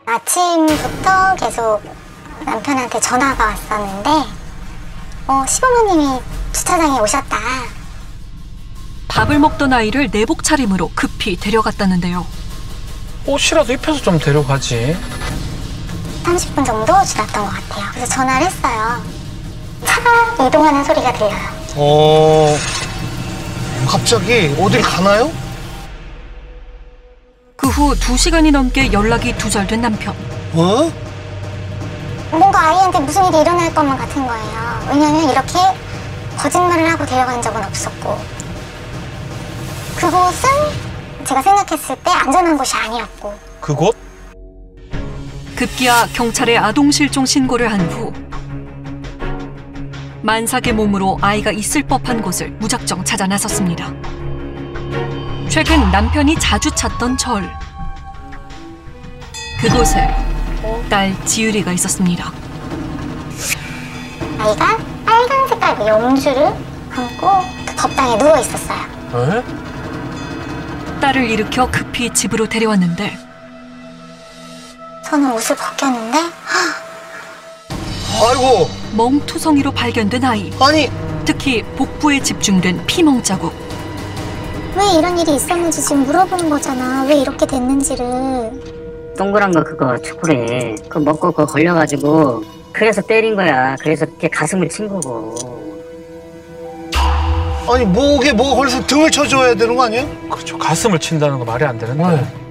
아침부터 계속 남편한테 전화가 왔었는데 시부모님이 주차장에 오셨다. 밥을 먹던 아이를 내복 차림으로 급히 데려갔다는데요. 옷이라도 입혀서 좀 데려가지. 30분 정도 지났던 것 같아요. 그래서 전화를 했어요. 차가 이동하는 소리가 들려요. 갑자기 어딜 가나요? 그 후 2시간이 넘게 연락이 두절된 남편. 뭔가 아이한테 무슨 일이 일어날 것만 같은 거예요. 왜냐면 이렇게 거짓말을 하고 데려간 적은 없었고 그곳은 제가 생각했을 때 안전한 곳이 아니었고. 그곳? 급기야 경찰에 아동실종 신고를 한 후 만삭의 몸으로 아이가 있을 법한 곳을 무작정 찾아 나섰습니다. 최근 남편이 자주 찾던 절. 그곳에 딸 지율이가 있었습니다. 아이가 빨간 색깔 염주를 감고 그 법당에 누워 있었어요. 에? 딸을 일으켜 급히 집으로 데려왔는데 저는 옷을 벗겼는데 아이고. 멍투성이로 발견된 아이. 아니. 특히 복부에 집중된 피멍 자국. 왜 이런 일이 있었는지 지금 물어보는 거잖아. 왜 이렇게 됐는지를. 동그란 거 그거 초콜릿 그거 먹고 그거 걸려가지고 그래서 때린 거야. 그래서 이렇게 가슴을 친 거고. 아니 목에 뭐가 걸려서 등을 쳐줘야 되는 거 아니야? 그렇죠. 가슴을 친다는 거 말이 안 되는데.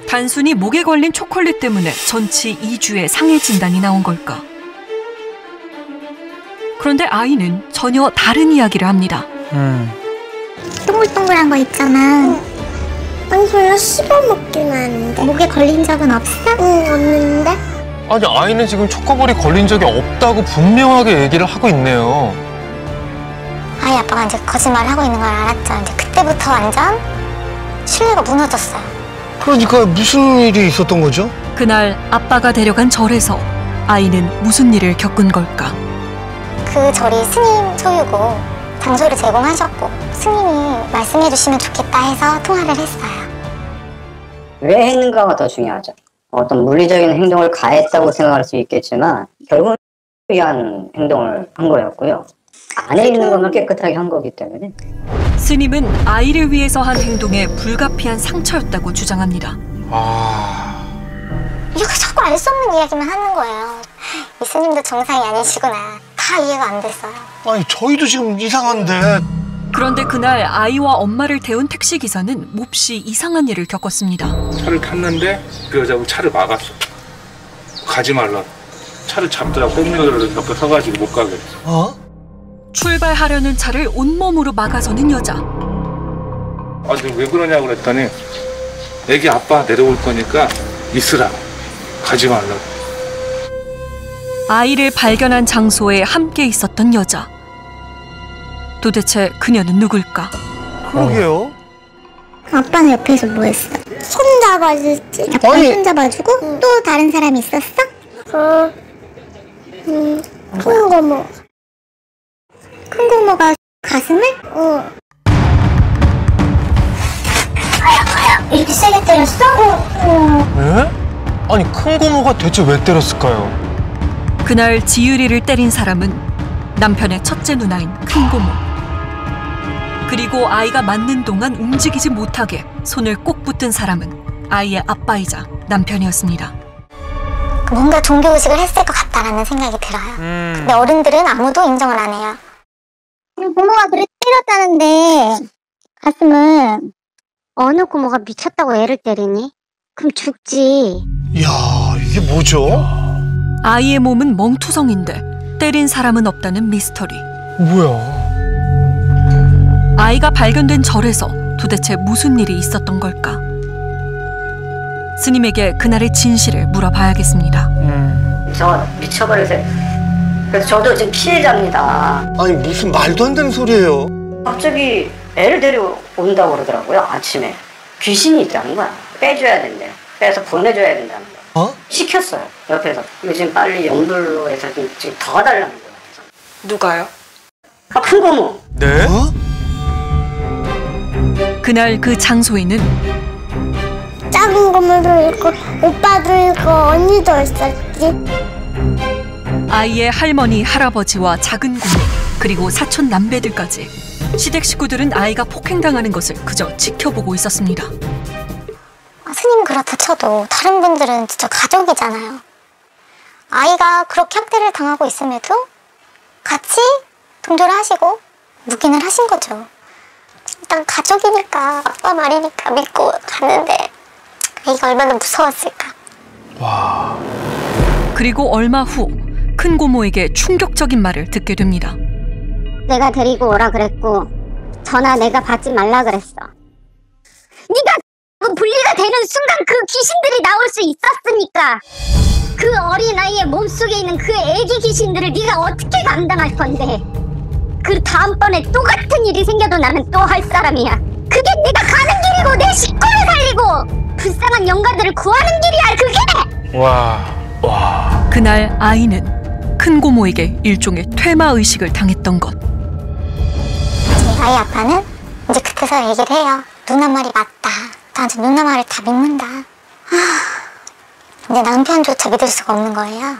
단순히 목에 걸린 초콜릿 때문에 전치 2주의 상해 진단이 나온 걸까? 그런데 아이는 전혀 다른 이야기를 합니다. 동글동글한 거 있잖아. 아니 별로 씹어먹기만 하는데. 목에 걸린 적은 없어? 응, 없는데. 아니 아이는 지금 초코볼이 걸린 적이 없다고 분명하게 얘기를 하고 있네요. 아이 아빠가 이제 거짓말을 하고 있는 걸 알았죠. 이제 그때부터 완전 신뢰가 무너졌어요. 그러니까 무슨 일이 있었던 거죠? 그날 아빠가 데려간 절에서 아이는 무슨 일을 겪은 걸까? 그 절이 스님 소유고 장소를 제공하셨고 스님이 말씀해 주시면 좋겠다 해서 통화를 했어요. 왜 했는가가 더 중요하죠. 어떤 물리적인 행동을 가했다고 생각할 수 있겠지만 결국은 위한 행동을 한 거였고요. 안에 있는 것만 깨끗하게 한 거기 때문에. 스님은 아이를 위해서 한 행동에 불가피한 상처였다고 주장합니다. 이렇게 자꾸 알 수 없는 이야기만 하는 거예요. 이 스님도 정상이 아니시구나. 다 이해가 안 됐어요. 아니 저희도 지금 이상한데. 그런데 그날 아이와 엄마를 태운 택시기사는 몹시 이상한 일을 겪었습니다. 차를 탔는데 그 여자가 차를 막았어. 가지 말라. 차를 잡더라고. 백미러를 옆에 서가지고 못 가게 했어. 출발하려는 차를 온몸으로 막아서는 여자. 아니 왜 그러냐고 그랬더니 애기 아빠 내려올 거니까 있으라. 가지 말라고. 아이를 발견한 장소에 함께 있었던 여자. 도대체 그녀는 누굴까? 그러게요. 아빠는 옆에서 뭐 했어? 손 잡아주지. 아빠 손 잡아주고 또 다른 사람 있었어? 큰 고모. 큰 고모가 가슴을? 이렇게 세게 때렸어? 에? 아니 큰 고모가 대체 왜 때렸을까요? 그날 지유리를 때린 사람은 남편의 첫째 누나인 큰 고모. 그리고 아이가 맞는 동안 움직이지 못하게 손을 꼭 붙든 사람은 아이의 아빠이자 남편이었습니다. 뭔가 종교의식을 했을 것 같다라는 생각이 들어요. 근데 어른들은 아무도 인정을 안 해요. 고모가 그래 때렸다는데 가슴을 어느 고모가 미쳤다고 애를 때리니? 그럼 죽지. 이야 이게 뭐죠? 아이의 몸은 멍투성인데 때린 사람은 없다는 미스터리. 뭐야? 아이가 발견된 절에서 도대체 무슨 일이 있었던 걸까? 스님에게 그날의 진실을 물어봐야겠습니다. 저 미쳐버려서. 그래서 저도 지금 피해자입니다. 아니 무슨 말도 안 되는 소리예요. 갑자기 애를 데려온다고 그러더라고요. 아침에. 귀신이 있다는 거야. 빼줘야 된대요. 빼서 보내줘야 된다는 거야. 시켰어요. 옆에서. 요즘 빨리 연불로 해서 지금 더 달라는 거야. 누가요? 큰 고모. 네? 그날 그 장소에는 작은 고모도 있고 오빠도 있고 언니도 있었지. 아이의 할머니, 할아버지와 작은 고모, 그리고 사촌 남배들까지 시댁 식구들은 아이가 폭행당하는 것을 그저 지켜보고 있었습니다. 스님 그렇다 쳐도 다른 분들은 진짜 가족이잖아요. 아이가 그렇게 학대를 당하고 있음에도 같이 동조를 하시고 묵인을 하신 거죠. 일단 가족이니까 아빠 말이니까 믿고 갔는데 아이가 얼마나 무서웠을까. 와. 그리고 얼마 후 큰 고모에게 충격적인 말을 듣게 됩니다. 내가 데리고 오라 그랬고 전화 내가 받지 말라 그랬어. 네가 분리가 되는 순간 그 귀신들이 나올 수 있었으니까 그 어린 아이의 몸속에 있는 그 애기 귀신들을 네가 어떻게 감당할 건데. 그 다음번에 똑같은 일이 생겨도 나는 또 할 사람이야. 그게 네가 가는 길이고 내 식구를 살리고 불쌍한 영가들을 구하는 길이야. 그게. 와. 그날 아이는 큰 고모에게 일종의 퇴마 의식을 당했던 것. 제 아이 아빠는 이제 그때서 얘기를 해요. 누나 말이 맞다. 나한테 누나 말을 다 믿는다. 이제 남편조차 믿을 수가 없는 거예요.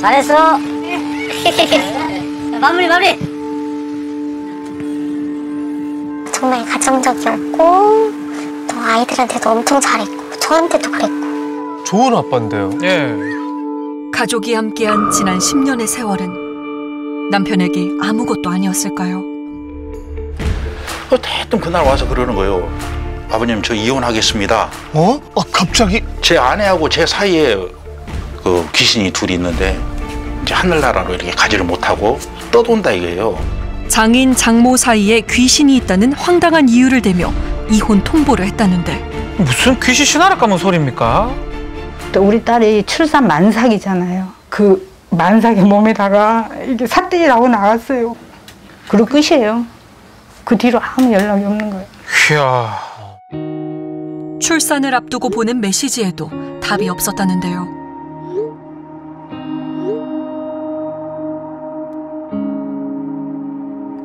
잘했어. 마무리. 정말 가정적이었고 또 아이들한테도 엄청 잘했고 저한테도 그랬고. 좋은 아빠인데요. 예. 가족이 함께한 지난 10년의 세월은 남편에게 아무것도 아니었을까요? 대뜸 그날 와서 그러는 거예요. 아버님 저 이혼하겠습니다. 어? 갑자기? 제 아내하고 제 사이에 그 귀신이 둘이 있는데 이제 하늘나라로 이렇게 가지를 못하고 떠돈다 이거예요. 장인 장모 사이에 귀신이 있다는 황당한 이유를 대며 이혼 통보를 했다는데 무슨 귀신 신하를 까면 소리입니까? 또 우리 딸이 출산 만삭이잖아요. 그 만삭의 몸에다가 이게 삿대기 나고 나갔어요. 그리고 끝이에요. 그 뒤로 아무 연락이 없는 거예요. 이야. 출산을 앞두고 보낸 메시지에도 답이 없었다는데요.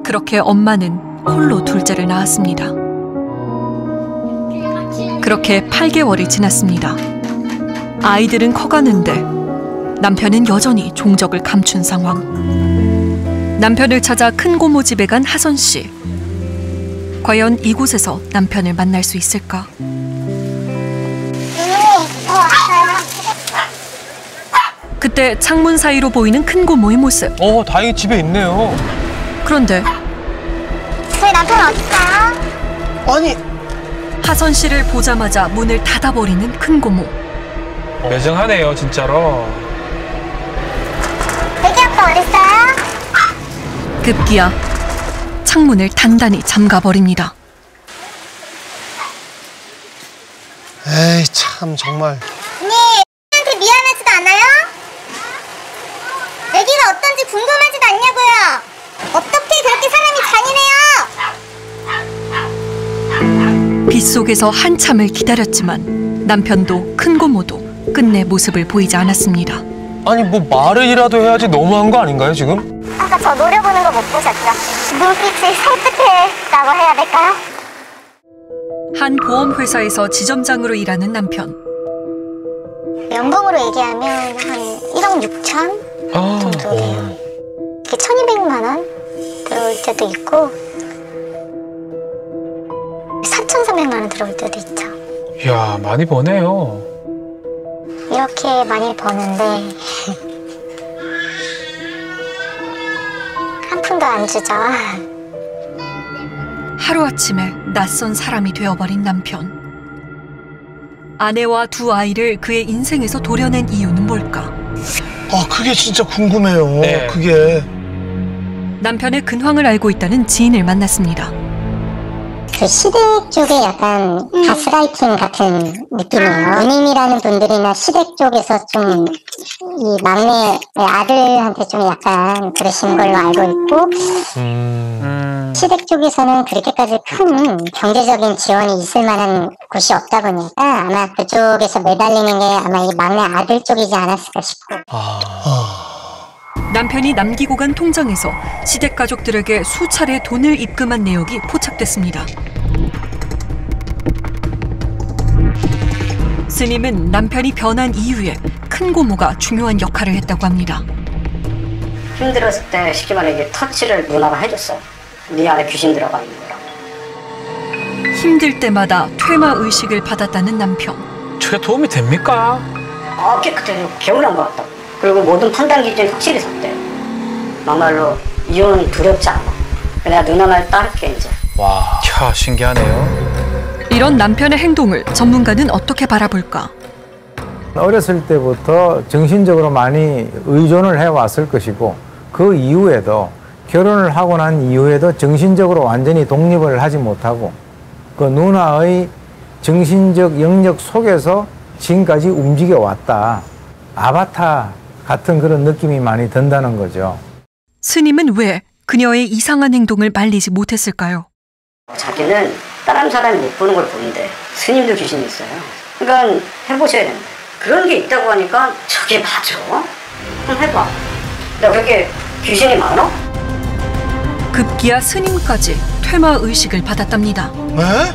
그렇게 엄마는 홀로 둘째를 낳았습니다. 그렇게 8개월이 지났습니다. 아이들은 커가는데 남편은 여전히 종적을 감춘 상황. 남편을 찾아 큰 고모 집에 간 하선 씨. 과연 이곳에서 남편을 만날 수 있을까? 그때 창문 사이로 보이는 큰 고모의 모습. 다행히 집에 있네요. 그런데 저희 남편 어딨어요? 아니 하선 씨를 보자마자 문을 닫아버리는 큰 고모. 매정하네요, 진짜로. 애기 아빠 어딨어요? 급기야 창문을 단단히 잠가버립니다. 에이 참 정말. 언니, 애기한테 미안하지도 않아요? 애기가 어떤지 궁금하지도 않냐고요? 어떻게 그렇게 사람이 잔인해요? 빗속에서 한참을 기다렸지만 남편도 큰 고모도 끝내 모습을 보이지 않았습니다. 아니 뭐 말을이라도 해야지 너무한 거 아닌가요 지금? 아까 저 노려보는 거 못 보셨죠? 눈빛이 살뜰했다고 해야 될까요? 한 보험회사에서 지점장으로 일하는 남편. 연봉으로 얘기하면 한 1억 6천 정도 돼요. 이렇게 1,200만 원 들어올 때도 있고 4,300만 원 들어올 때도 있죠. 이야 많이 버네요. 이렇게 많이 버는데 한 푼도 안 주죠. 하루아침에 낯선 사람이 되어버린 남편. 아내와 두 아이를 그의 인생에서 도려낸 이유는 뭘까? 그게 진짜 궁금해요. 네. 그게. 남편의 근황을 알고 있다는 지인을 만났습니다. 그 시댁 쪽에 약간 가스라이팅 같은 느낌이에요. 누님이라는 분들이나 시댁 쪽에서 좀 이 막내 아들한테 좀 약간 그러신 걸로 알고 있고 시댁 쪽에서는 그렇게까지 큰 경제적인 지원이 있을 만한 곳이 없다 보니까 아마 그쪽에서 매달리는 게 아마 이 막내 아들 쪽이지 않았을까 싶고. 남편이 남기고 간 통장에서 시댁 가족들에게 수차례 돈을 입금한 내역이 포착됐습니다. 스님은 남편이 변한 이유에 큰 고모가 중요한 역할을 했다고 합니다. 힘들었을 때 쉽게 말해 터치를 누나가 해줬어요. 네 안에 귀신 들어가 있는 거라고. 힘들 때마다 퇴마 의식을 받았다는 남편. 저게 도움이 됩니까? 깨끗해요. 개운한 것 같다고. 그리고 모든 판단 기준이 확실히 섰대요. 막말로 이혼은 두렵지 않아. 내가 누나 말 따를게 이제. 와, 참 신기하네요. 이런 남편의 행동을 전문가는 어떻게 바라볼까? 어렸을 때부터 정신적으로 많이 의존을 해왔을 것이고 그 이후에도 결혼을 하고 난 이후에도 정신적으로 완전히 독립을 하지 못하고 그 누나의 정신적 영역 속에서 지금까지 움직여 왔다. 아바타 같은 그런 느낌이 많이 든다는 거죠. 스님은 왜 그녀의 이상한 행동을 말리지 못했을까요? 자기는 다른 사람이 못 보는 걸 보는데 스님도 귀신이 있어요. 그러니까 해보셔야 된다. 그런 게 있다고 하니까 저게 맞아? 한번 해봐. 나 그렇게 귀신이 많아? 급기야 스님까지 퇴마 의식을 받았답니다. 에?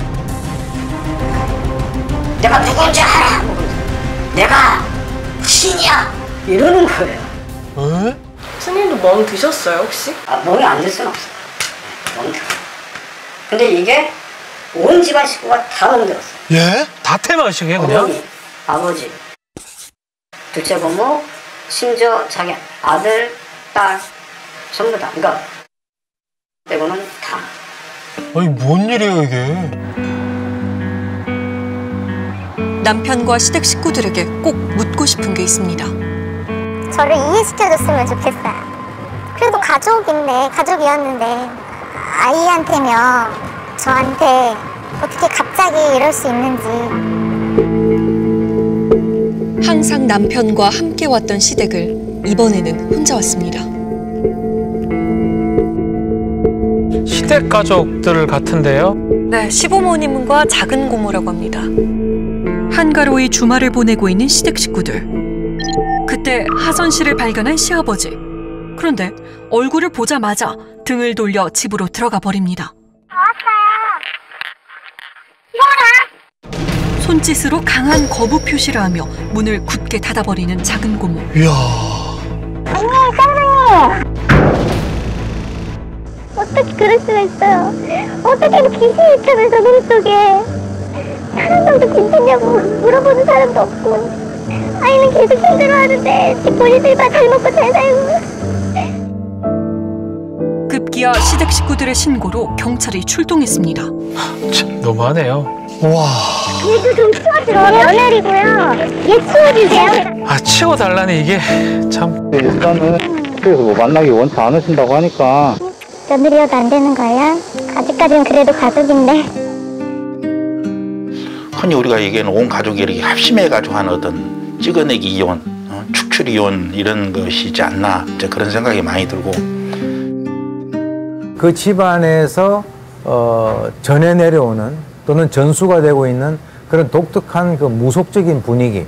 내가 누군지 알아. 내가 신이야. 이러는 거예요. 에? 스님도 멍 드셨어요 혹시? 멍이 안 들 수는 없어요. 멍 들어. 근데 이게 온 집안 식구가 다 멍들었어요. 예? 다 퇴마하시게 그냥? 어머니, 아버지, 둘째 고모, 심지어 자기 아들, 딸 전부 다. 그러니까 빼고는 다. 아니 뭔 일이에요 이게? 남편과 시댁 식구들에게 꼭 묻고 싶은 게 있습니다. 저를 이해시켜줬으면 좋겠어요. 그래도 가족이었는데 아이한테며 저한테 어떻게 갑자기 이럴 수 있는지. 항상 남편과 함께 왔던 시댁을 이번에는 혼자 왔습니다. 시댁 가족들 같은데요? 네, 시부모님과 작은 고모라고 합니다. 한가로이 주말을 보내고 있는 시댁 식구들. 그때 하선 씨를 발견한 시아버지. 그런데 얼굴을 보자마자 등을 돌려 집으로 들어가 버립니다. 손짓으로 강한 거부 표시를 하며 문을 굳게 닫아버리는 작은 고모. 이야. 안녕, 사랑해. 어떻게 그럴 수가 있어요? 어떻게 귀신이 있다면서 머릿속에 사람도 괜찮냐고 물어보는 사람도 없고 아이는 계속 힘들어하는데 본인들만 잘 먹고 잘 살고. 급기야 시댁 식구들의 신고로 경찰이 출동했습니다. 참 너무하네요. 와. 얘도 좀 치워주세요. 며느리고요. 얘 치워주세요. 아 치워달라니 이게 참. 일단은 그래서 뭐 만나기 원치 않으신다고 하니까 며느리여도 안 되는 거예요? 아직까지는 그래도 가족인데. 흔히 우리가 얘기하는 온 가족이 이렇게 합심해가지고 하는 어떤 찍어내기 이혼, 축출 이혼 이런 것이지 않나 이제 그런 생각이 많이 들고. 그 집안에서 전해 내려오는 또는 전수가 되고 있는 그런 독특한 그 무속적인 분위기,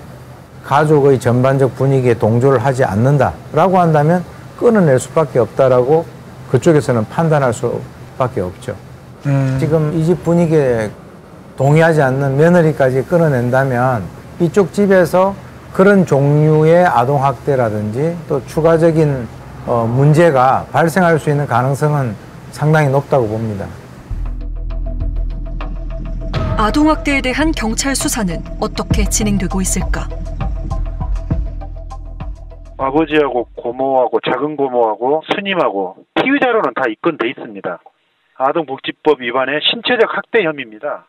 가족의 전반적 분위기에 동조를 하지 않는다라고 한다면 끊어낼 수밖에 없다라고 그쪽에서는 판단할 수밖에 없죠. 지금 이 집 분위기에 동의하지 않는 며느리까지 끊어낸다면 이쪽 집에서 그런 종류의 아동학대라든지 또 추가적인 문제가 발생할 수 있는 가능성은 상당히 높다고 봅니다. 아동학대에 대한 경찰 수사는 어떻게 진행되고 있을까? 아버지하고 고모하고 작은 고모하고 스님하고 피의자로는 다 입건돼 있습니다. 아동복지법 위반의 신체적 학대 혐의입니다.